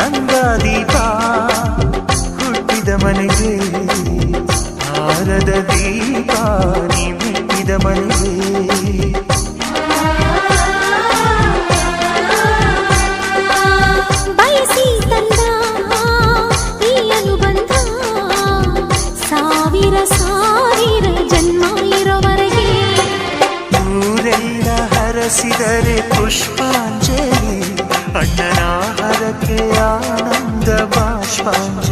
ನಂದ ದೀಪ ಹುಟ್ಟಿದ ಮನೆಗೆ ಹಾರದ ದೀಪ ನೀ ಮೆಟ್ಟಿದ ಮನೆಗೆ ಬಯಸಿ ತಂದ ಈ ಅನುಬಂಧ ಸಾವಿರ ಸಾವಿರ ಜನ್ಮ ಇರೋವರೆಗೆ ಊರೆಲ್ಲ ಹರಸಿದರೆ ಪುಷ್ಪಾಂಜಲಿ ಅಣ್ಣನ ಹರಕೆ ಆನಂದ ಬಾಷ್ಪಾಂಜಲಿ